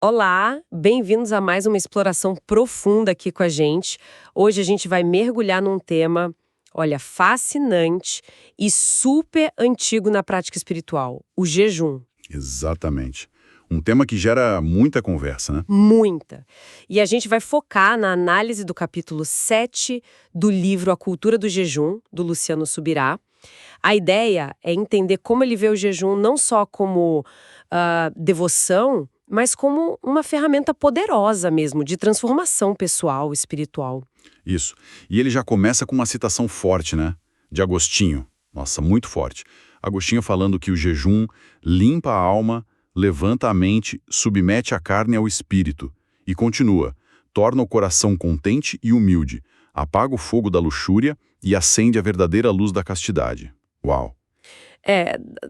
Olá, bem-vindos a mais uma exploração profunda aqui com a gente. Hoje a gente vai mergulhar num tema, olha, fascinante e super antigo na prática espiritual, o jejum. Exatamente. Um tema que gera muita conversa, né? Muita. E a gente vai focar na análise do capítulo 7 do livro A Cultura do Jejum, do Luciano Subirá. A ideia é entender como ele vê o jejum não só como devoção, mas como uma ferramenta poderosa mesmo, de transformação pessoal, espiritual. Isso. E ele já começa com uma citação forte, né? De Agostinho. Nossa, muito forte. Agostinho falando que o jejum limpa a alma, levanta a mente, submete a carne ao espírito. E continua. Torna o coração contente e humilde. Apaga o fogo da luxúria e acende a verdadeira luz da castidade. Uau!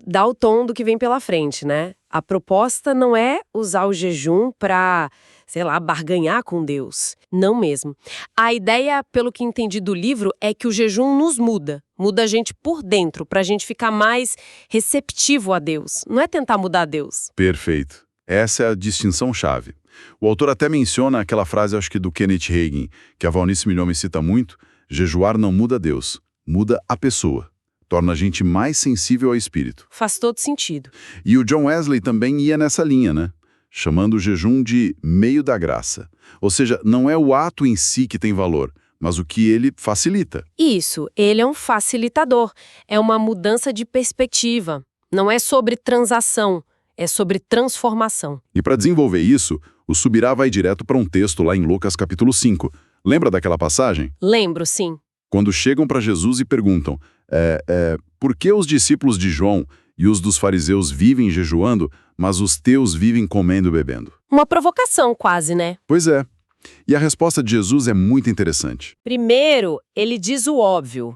Dá o tom do que vem pela frente, né? A proposta não é usar o jejum para, sei lá, barganhar com Deus. Não mesmo. A ideia, pelo que entendi do livro, é que o jejum nos muda. Muda a gente por dentro, para a gente ficar mais receptivo a Deus. Não é tentar mudar Deus. Perfeito. Essa é a distinção-chave. O autor até menciona aquela frase, acho que do Kenneth Hagin, que a Valnice Milhomem cita muito: jejuar não muda Deus, muda a pessoa. Torna a gente mais sensível ao espírito. Faz todo sentido. E o John Wesley também ia nessa linha, né? Chamando o jejum de meio da graça. Ou seja, não é o ato em si que tem valor, mas o que ele facilita. Isso, ele é um facilitador. É uma mudança de perspectiva. Não é sobre transação, é sobre transformação. E para desenvolver isso, o Subirá vai direto para um texto lá em Lucas capítulo 5. Lembra daquela passagem? Lembro, sim. Quando chegam para Jesus e perguntam: por que os discípulos de João e os dos fariseus vivem jejuando, mas os teus vivem comendo e bebendo? Uma provocação quase, né? Pois é. E a resposta de Jesus é muito interessante. Primeiro, ele diz o óbvio.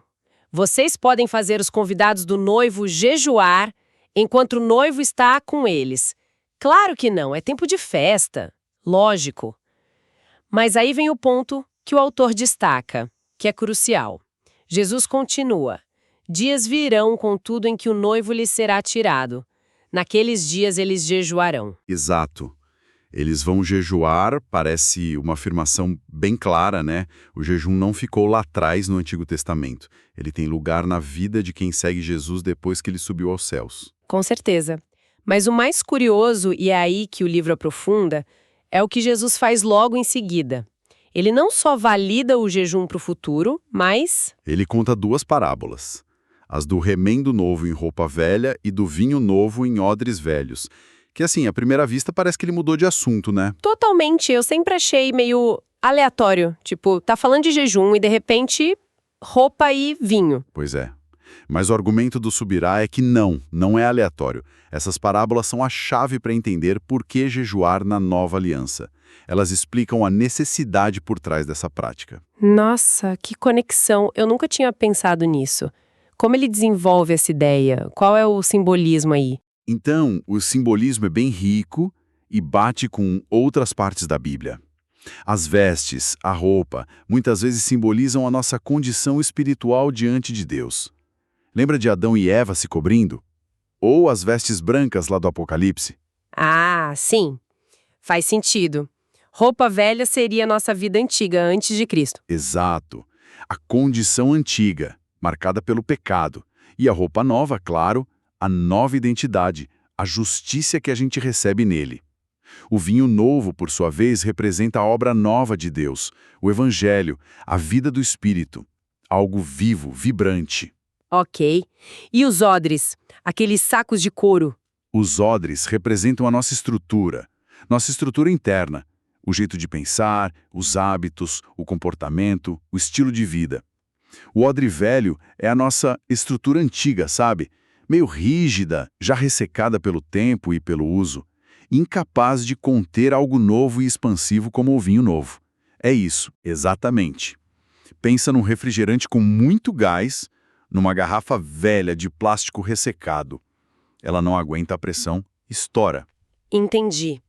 Vocês podem fazer os convidados do noivo jejuar enquanto o noivo está com eles. Claro que não, é tempo de festa. Lógico. Mas aí vem o ponto que o autor destaca, que é crucial. Jesus continua: dias virão, contudo, em que o noivo lhes será tirado. Naqueles dias eles jejuarão. Exato. Eles vão jejuar, parece uma afirmação bem clara, né? O jejum não ficou lá atrás no Antigo Testamento. Ele tem lugar na vida de quem segue Jesus depois que ele subiu aos céus. Com certeza. Mas o mais curioso, e é aí que o livro aprofunda, é o que Jesus faz logo em seguida. Ele não só valida o jejum para o futuro, mas... Ele conta duas parábolas. As do remendo novo em roupa velha e do vinho novo em odres velhos. Que assim, à primeira vista parece que ele mudou de assunto, né? Totalmente, eu sempre achei meio aleatório. Tipo, tá falando de jejum e de repente roupa e vinho. Pois é. Mas o argumento do Subirá é que não é aleatório. Essas parábolas são a chave para entender por que jejuar na nova aliança. Elas explicam a necessidade por trás dessa prática. Nossa, que conexão! Eu nunca tinha pensado nisso. Como ele desenvolve essa ideia? Qual é o simbolismo aí? Então, o simbolismo é bem rico e bate com outras partes da Bíblia. As vestes, a roupa, muitas vezes simbolizam a nossa condição espiritual diante de Deus. Lembra de Adão e Eva se cobrindo? Ou as vestes brancas lá do Apocalipse? Ah, sim. Faz sentido. Roupa velha seria a nossa vida antiga, antes de Cristo. Exato. A condição antiga, marcada pelo pecado. E a roupa nova, claro, a nova identidade, a justiça que a gente recebe nele. O vinho novo, por sua vez, representa a obra nova de Deus, o Evangelho, a vida do Espírito, algo vivo, vibrante. Ok. E os odres? Aqueles sacos de couro? Os odres representam a nossa estrutura interna, o jeito de pensar, os hábitos, o comportamento, o estilo de vida. O odre velho é a nossa estrutura antiga, sabe? Meio rígida, já ressecada pelo tempo e pelo uso, incapaz de conter algo novo e expansivo como o vinho novo. É isso, exatamente. Pensa num refrigerante com muito gás, numa garrafa velha de plástico ressecado. Ela não aguenta a pressão, estoura. Entendi.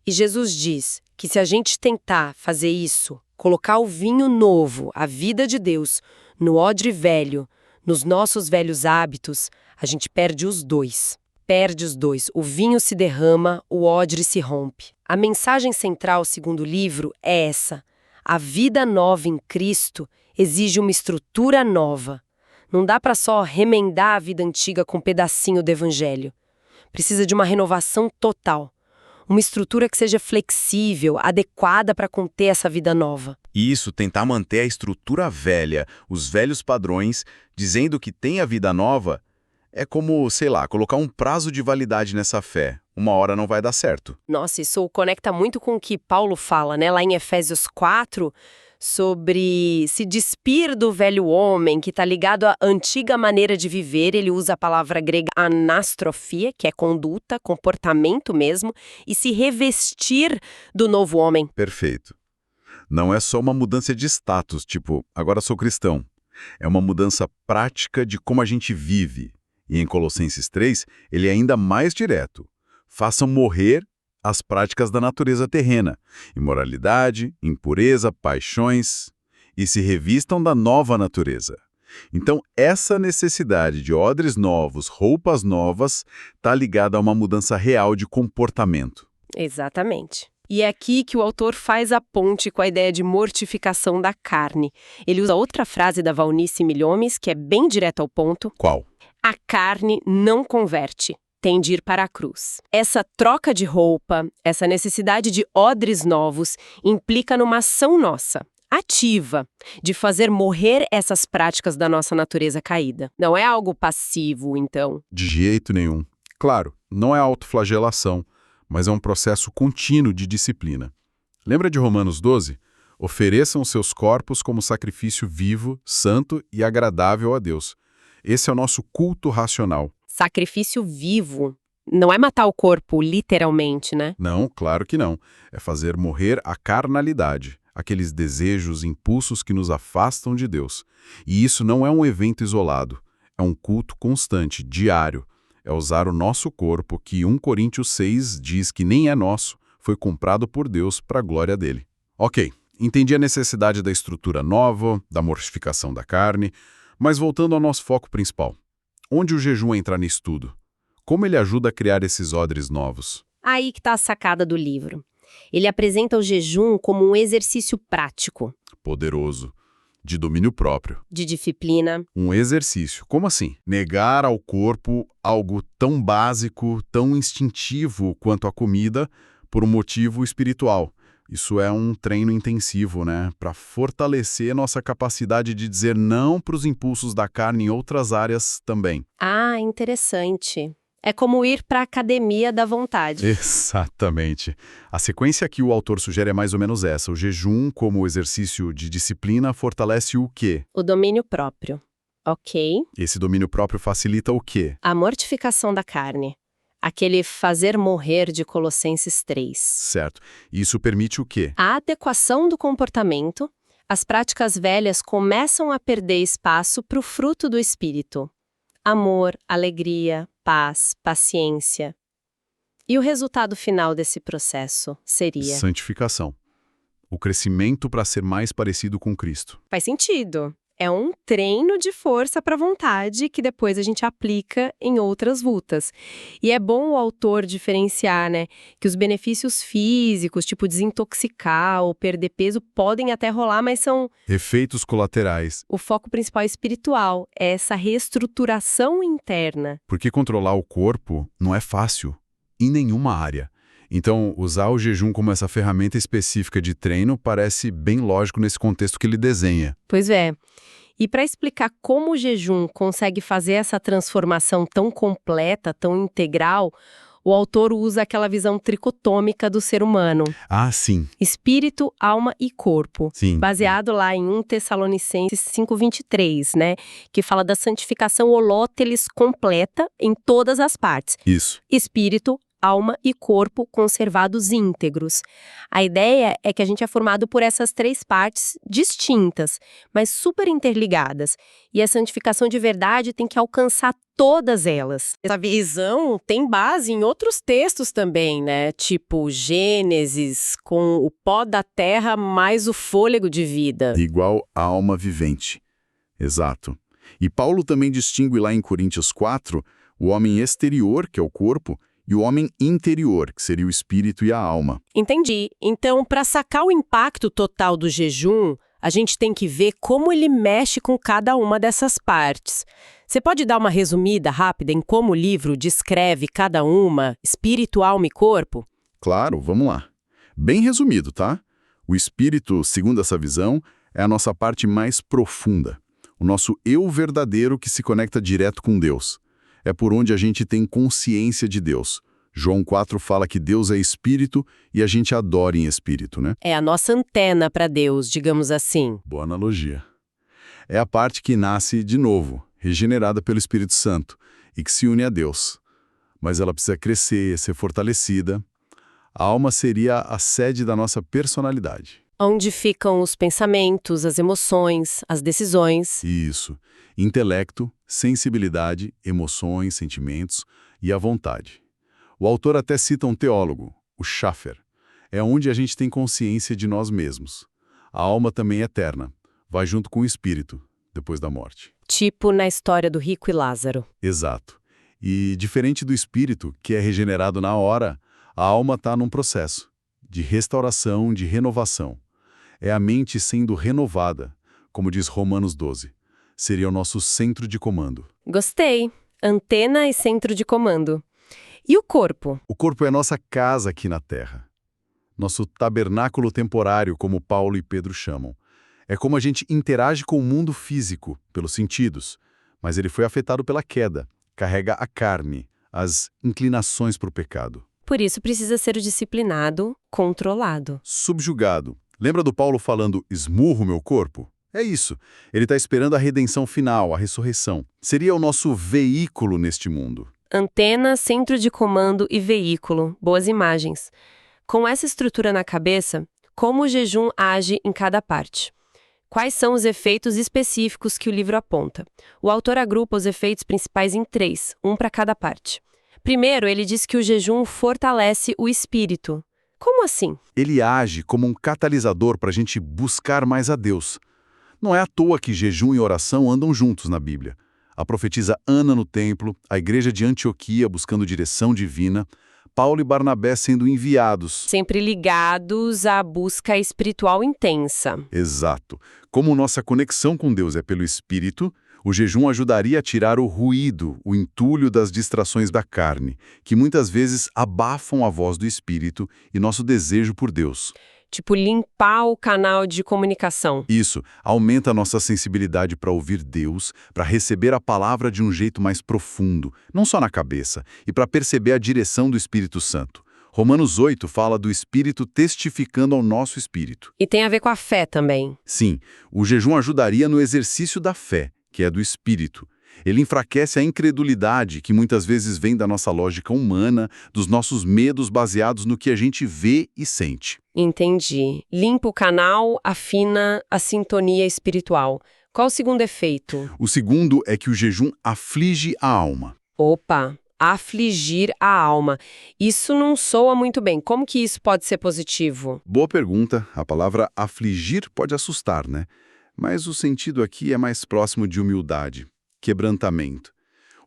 E Jesus diz que se a gente tentar fazer isso, colocar o vinho novo, a vida de Deus, no odre velho, nos nossos velhos hábitos, a gente perde os dois. Perde os dois. O vinho se derrama, o odre se rompe. A mensagem central, segundo o livro, é essa. A vida nova em Cristo exige uma estrutura nova. Não dá para só remendar a vida antiga com um pedacinho do evangelho. Precisa de uma renovação total. Uma estrutura que seja flexível, adequada para conter essa vida nova. E isso, tentar manter a estrutura velha, os velhos padrões, dizendo que tem a vida nova, é como, sei lá, colocar um prazo de validade nessa fé. Uma hora não vai dar certo. Nossa, isso conecta muito com o que Paulo fala, né, lá em Efésios 4, sobre se despir do velho homem, que está ligado à antiga maneira de viver. Ele usa a palavra grega anastrofia, que é conduta, comportamento mesmo, e se revestir do novo homem. Perfeito. Não é só uma mudança de status, tipo, agora sou cristão. É uma mudança prática de como a gente vive. E em Colossenses 3, ele é ainda mais direto. Façam morrer as práticas da natureza terrena, imoralidade, impureza, paixões, e se revistam da nova natureza. Então, essa necessidade de odres novos, roupas novas, está ligada a uma mudança real de comportamento. Exatamente. E é aqui que o autor faz a ponte com a ideia de mortificação da carne. Ele usa outra frase da Valnice Milhomes, que é bem direta ao ponto. Qual? A carne não converte. Tem de ir para a cruz. Essa troca de roupa, essa necessidade de odres novos, implica numa ação nossa, ativa, de fazer morrer essas práticas da nossa natureza caída. Não é algo passivo, então. De jeito nenhum. Claro, não é autoflagelação, mas é um processo contínuo de disciplina. Lembra de Romanos 12? Ofereçam seus corpos como sacrifício vivo, santo e agradável a Deus. Esse é o nosso culto racional. Sacrifício vivo. Não é matar o corpo, literalmente, né? Não, claro que não. É fazer morrer a carnalidade, aqueles desejos, impulsos que nos afastam de Deus. E isso não é um evento isolado. É um culto constante, diário. É usar o nosso corpo, que 1 Coríntios 6 diz que nem é nosso, foi comprado por Deus para a glória dele. Ok, entendi a necessidade da estrutura nova, da mortificação da carne, mas voltando ao nosso foco principal. Onde o jejum entra nisso tudo? Como ele ajuda a criar esses odres novos? Aí que está a sacada do livro. Ele apresenta o jejum como um exercício prático. Poderoso. De domínio próprio. De disciplina. Um exercício. Como assim? Negar ao corpo algo tão básico, tão instintivo quanto a comida, por um motivo espiritual. Isso é um treino intensivo, né? Para fortalecer nossa capacidade de dizer não para os impulsos da carne em outras áreas também. Ah, interessante. É como ir para a academia da vontade. Exatamente. A sequência que o autor sugere é mais ou menos essa. O jejum, como exercício de disciplina, fortalece o quê? O domínio próprio. Ok. Esse domínio próprio facilita o quê? A mortificação da carne. Aquele fazer morrer de Colossenses 3. Certo. Isso permite o quê? A adequação do comportamento. As práticas velhas começam a perder espaço para o fruto do Espírito. Amor, alegria, paz, paciência. E o resultado final desse processo seria? Santificação. O crescimento para ser mais parecido com Cristo. Faz sentido. É um treino de força para a vontade que depois a gente aplica em outras lutas. E é bom o autor diferenciar, né, que os benefícios físicos, tipo desintoxicar ou perder peso, podem até rolar, mas são... Efeitos colaterais. O foco principal é espiritual, é essa reestruturação interna. Porque controlar o corpo não é fácil, em nenhuma área. Então, usar o jejum como essa ferramenta específica de treino parece bem lógico nesse contexto que ele desenha. Pois é. E para explicar como o jejum consegue fazer essa transformação tão completa, tão integral, o autor usa aquela visão tricotômica do ser humano. Ah, sim. Espírito, alma e corpo. Sim. Baseado lá em 1 Tessalonicenses 5:23, né? Que fala da santificação holóteles completa em todas as partes. Isso. Espírito, alma e corpo conservados íntegros. A ideia é que a gente é formado por essas três partes distintas, mas super interligadas. E a santificação de verdade tem que alcançar todas elas. Essa visão tem base em outros textos também, né? Tipo Gênesis, com o pó da terra mais o fôlego de vida. Igual a alma vivente. Exato. E Paulo também distingue lá em Coríntios 4 o homem exterior, que é o corpo, e o homem interior, que seria o espírito e a alma. Entendi. Então, para sacar o impacto total do jejum, a gente tem que ver como ele mexe com cada uma dessas partes. Você pode dar uma resumida rápida em como o livro descreve cada uma, espírito, alma e corpo? Claro, vamos lá. Bem resumido, tá? O espírito, segundo essa visão, é a nossa parte mais profunda. O nosso eu verdadeiro que se conecta direto com Deus. É por onde a gente tem consciência de Deus. João 4 fala que Deus é espírito e a gente adora em espírito, né? É a nossa antena para Deus, digamos assim. Boa analogia. É a parte que nasce de novo, regenerada pelo Espírito Santo e que se une a Deus. Mas ela precisa crescer, ser fortalecida. A alma seria a sede da nossa personalidade. Onde ficam os pensamentos, as emoções, as decisões. Isso. Intelecto, sensibilidade, emoções, sentimentos e a vontade. O autor até cita um teólogo, o Schaffer. É onde a gente tem consciência de nós mesmos. A alma também é eterna. Vai junto com o espírito, depois da morte. Tipo na história do rico e Lázaro. Exato. E diferente do espírito, que é regenerado na hora, a alma está num processo de restauração, de renovação. É a mente sendo renovada, como diz Romanos 12. Seria o nosso centro de comando. Gostei. Antena e centro de comando. E o corpo? O corpo é nossa casa aqui na Terra. Nosso tabernáculo temporário, como Paulo e Pedro chamam. É como a gente interage com o mundo físico, pelos sentidos, mas ele foi afetado pela queda. Carrega a carne, as inclinações para o pecado. Por isso precisa ser disciplinado, controlado. Subjugado. Lembra do Paulo falando, esmurro meu corpo? É isso. Ele está esperando a redenção final, a ressurreição. Seria o nosso veículo neste mundo. Antena, centro de comando e veículo. Boas imagens. Com essa estrutura na cabeça, como o jejum age em cada parte? Quais são os efeitos específicos que o livro aponta? O autor agrupa os efeitos principais em 3, um para cada parte. Primeiro, ele diz que o jejum fortalece o espírito. Como assim? Ele age como um catalisador para a gente buscar mais a Deus. Não é à toa que jejum e oração andam juntos na Bíblia. A profetisa Ana no templo, a igreja de Antioquia buscando direção divina, Paulo e Barnabé sendo enviados. Sempre ligados à busca espiritual intensa. Exato. Como nossa conexão com Deus é pelo Espírito, o jejum ajudaria a tirar o ruído, o entulho das distrações da carne, que muitas vezes abafam a voz do Espírito e nosso desejo por Deus. Tipo, limpar o canal de comunicação. Isso aumenta a nossa sensibilidade para ouvir Deus, para receber a palavra de um jeito mais profundo, não só na cabeça, e para perceber a direção do Espírito Santo. Romanos 8 fala do Espírito testificando ao nosso espírito. E tem a ver com a fé também. Sim, o jejum ajudaria no exercício da fé, que é do Espírito. Ele enfraquece a incredulidade que muitas vezes vem da nossa lógica humana, dos nossos medos baseados no que a gente vê e sente. Entendi. Limpa o canal, afina a sintonia espiritual. Qual o segundo efeito? O segundo é que o jejum aflige a alma. Opa, afligir a alma. Isso não soa muito bem. Como que isso pode ser positivo? Boa pergunta. A palavra afligir pode assustar, né? Mas o sentido aqui é mais próximo de humildade, quebrantamento.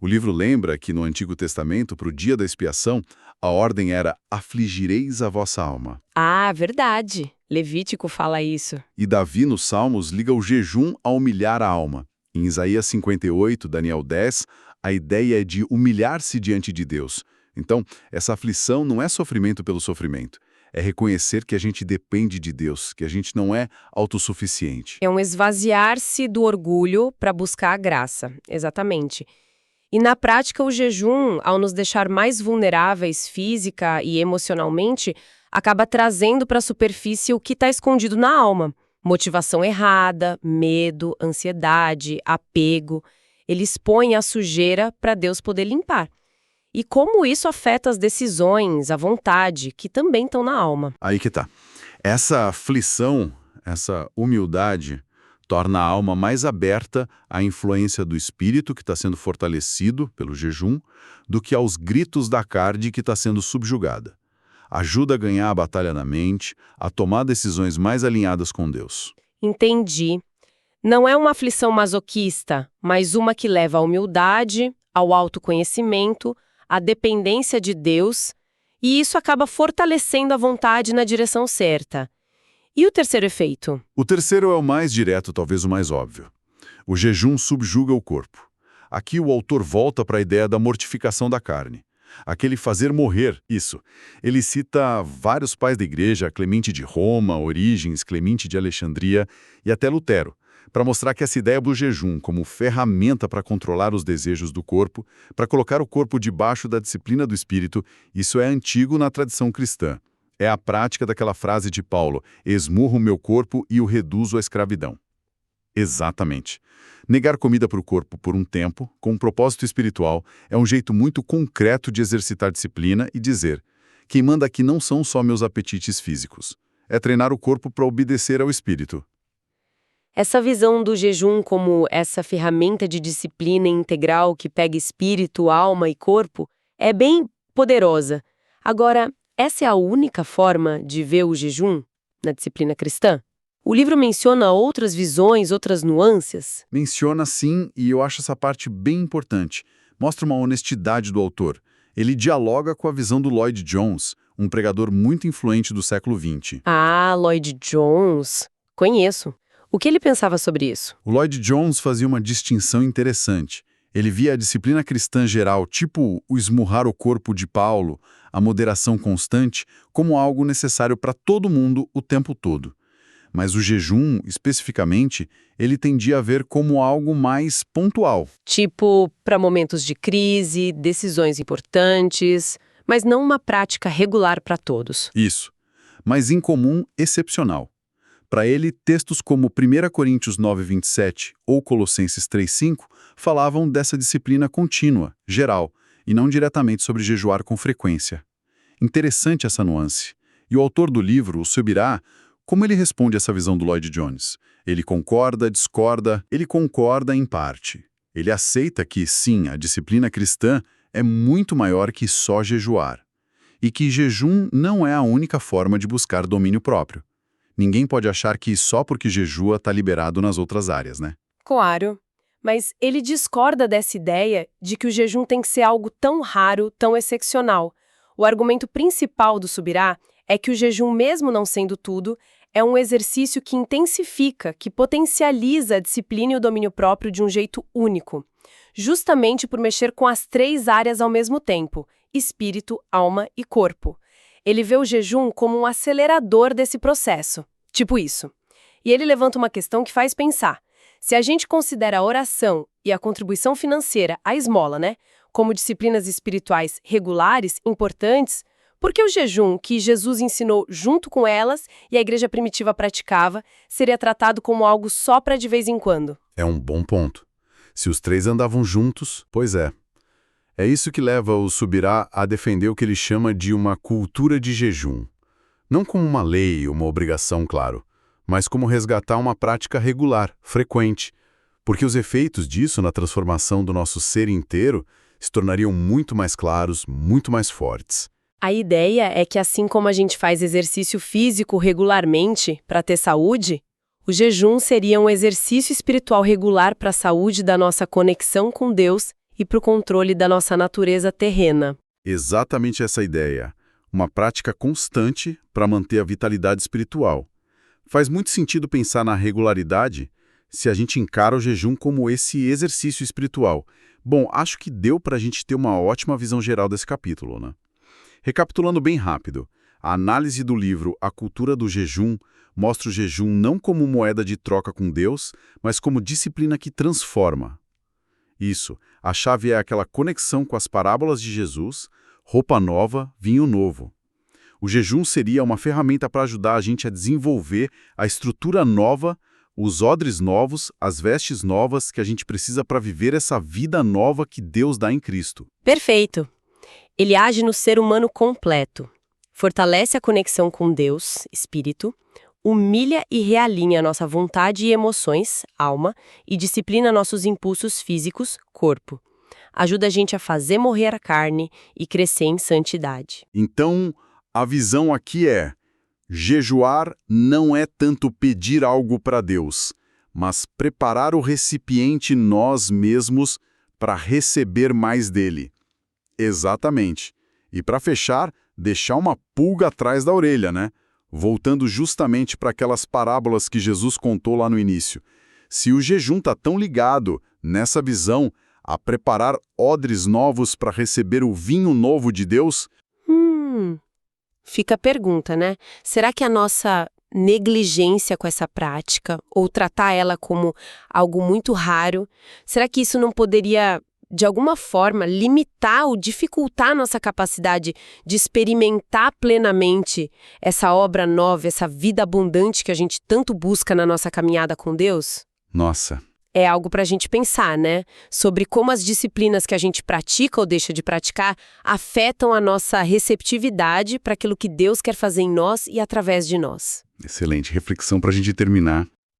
O livro lembra que no Antigo Testamento, para o dia da expiação, a ordem era afligireis a vossa alma. Ah, verdade. Levítico fala isso. E Davi, nos Salmos, liga o jejum a humilhar a alma. Em Isaías 58, Daniel 10, a ideia é de humilhar-se diante de Deus. Então, essa aflição não é sofrimento pelo sofrimento. É reconhecer que a gente depende de Deus, que a gente não é autossuficiente. É um esvaziar-se do orgulho para buscar a graça. Exatamente. E na prática, o jejum, ao nos deixar mais vulneráveis física e emocionalmente, acaba trazendo para a superfície o que está escondido na alma. Motivação errada, medo, ansiedade, apego. Ele expõe a sujeira para Deus poder limpar. E como isso afeta as decisões, a vontade, que também estão na alma. Aí que tá. Essa aflição, essa humildade, torna a alma mais aberta à influência do espírito, que está sendo fortalecido pelo jejum, do que aos gritos da carne que está sendo subjugada. Ajuda a ganhar a batalha na mente, a tomar decisões mais alinhadas com Deus. Entendi. Não é uma aflição masoquista, mas uma que leva à humildade, ao autoconhecimento, a dependência de Deus, e isso acaba fortalecendo a vontade na direção certa. E o terceiro efeito? O terceiro é o mais direto, talvez o mais óbvio. O jejum subjuga o corpo. Aqui o autor volta para a ideia da mortificação da carne. Aquele fazer morrer, isso. Ele cita vários pais da igreja, Clemente de Roma, Orígenes, Clemente de Alexandria e até Lutero, para mostrar que essa ideia do jejum como ferramenta para controlar os desejos do corpo, para colocar o corpo debaixo da disciplina do espírito, isso é antigo na tradição cristã. É a prática daquela frase de Paulo, esmurro o meu corpo e o reduzo à escravidão. Exatamente. Negar comida para o corpo por um tempo, com um propósito espiritual, é um jeito muito concreto de exercitar disciplina e dizer: quem manda aqui não são só meus apetites físicos. É treinar o corpo para obedecer ao espírito. Essa visão do jejum como essa ferramenta de disciplina integral que pega espírito, alma e corpo é bem poderosa. Agora, essa é a única forma de ver o jejum na disciplina cristã? O livro menciona outras visões, outras nuances? Menciona sim, e eu acho essa parte bem importante. Mostra uma honestidade do autor. Ele dialoga com a visão do Lloyd Jones, um pregador muito influente do século XX. Ah, Lloyd Jones. Conheço. O que ele pensava sobre isso? O Lloyd Jones fazia uma distinção interessante. Ele via a disciplina cristã geral, tipo o esmurrar o corpo de Paulo, a moderação constante, como algo necessário para todo mundo o tempo todo. Mas o jejum, especificamente, ele tendia a ver como algo mais pontual. Tipo, para momentos de crise, decisões importantes, mas não uma prática regular para todos. Isso. Mas incomum, excepcional. Para ele, textos como 1 Coríntios 9:27 ou Colossenses 3:5 falavam dessa disciplina contínua, geral, e não diretamente sobre jejuar com frequência. Interessante essa nuance. E o autor do livro, o Subirá, como ele responde a essa visão do Lloyd Jones? Ele concorda, discorda, ele concorda em parte. Ele aceita que, sim, a disciplina cristã é muito maior que só jejuar. E que jejum não é a única forma de buscar domínio próprio. Ninguém pode achar que só porque jejua está liberado nas outras áreas, né? Claro. Mas ele discorda dessa ideia de que o jejum tem que ser algo tão raro, tão excepcional. O argumento principal do Subirá é que o jejum, mesmo não sendo tudo, é um exercício que intensifica, que potencializa a disciplina e o domínio próprio de um jeito único. Justamente por mexer com as três áreas ao mesmo tempo, espírito, alma e corpo. Ele vê o jejum como um acelerador desse processo. Tipo isso. E ele levanta uma questão que faz pensar. Se a gente considera a oração e a contribuição financeira, a esmola, como disciplinas espirituais regulares, importantes, por que o jejum, que Jesus ensinou junto com elas e a igreja primitiva praticava, seria tratado como algo só para de vez em quando? É um bom ponto. Se os três andavam juntos, pois é. É isso que leva o Subirá a defender o que ele chama de uma cultura de jejum. Não como uma lei, uma obrigação, claro, mas como resgatar uma prática regular, frequente, porque os efeitos disso na transformação do nosso ser inteiro se tornariam muito mais claros, muito mais fortes. A ideia é que assim como a gente faz exercício físico regularmente para ter saúde, o jejum seria um exercício espiritual regular para a saúde da nossa conexão com Deus e para o controle da nossa natureza terrena. Exatamente essa ideia. Uma prática constante para manter a vitalidade espiritual. Faz muito sentido pensar na regularidade se a gente encara o jejum como esse exercício espiritual. Bom, acho que deu para a gente ter uma ótima visão geral desse capítulo, né? Recapitulando bem rápido, a análise do livro A Cultura do Jejum mostra o jejum não como moeda de troca com Deus, mas como disciplina que transforma. Isso, a chave é aquela conexão com as parábolas de Jesus, roupa nova, vinho novo. O jejum seria uma ferramenta para ajudar a gente a desenvolver a estrutura nova, os odres novos, as vestes novas que a gente precisa para viver essa vida nova que Deus dá em Cristo. Perfeito! Ele age no ser humano completo, fortalece a conexão com Deus, espírito, humilha e realinha nossa vontade e emoções, alma, e disciplina nossos impulsos físicos, corpo. Ajuda a gente a fazer morrer a carne e crescer em santidade. Então, a visão aqui é: jejuar não é tanto pedir algo para Deus, mas preparar o recipiente nós mesmos para receber mais dele. Exatamente. E para fechar, deixar uma pulga atrás da orelha, né? Voltando justamente para aquelas parábolas que Jesus contou lá no início. Se o jejum está tão ligado, nessa visão, a preparar odres novos para receber o vinho novo de Deus, Fica a pergunta, né? Será que a nossa negligência com essa prática, ou tratar ela como algo muito raro, será que isso não poderia, de alguma forma, limitar ou dificultar a nossa capacidade de experimentar plenamente essa obra nova, essa vida abundante que a gente tanto busca na nossa caminhada com Deus? nossa, É algo para a gente pensar, né? Sobre como as disciplinas que a gente pratica ou deixa de praticar afetam a nossa receptividade para aquilo que Deus quer fazer em nós e através de nós. excelente reflexão para a gente terminar.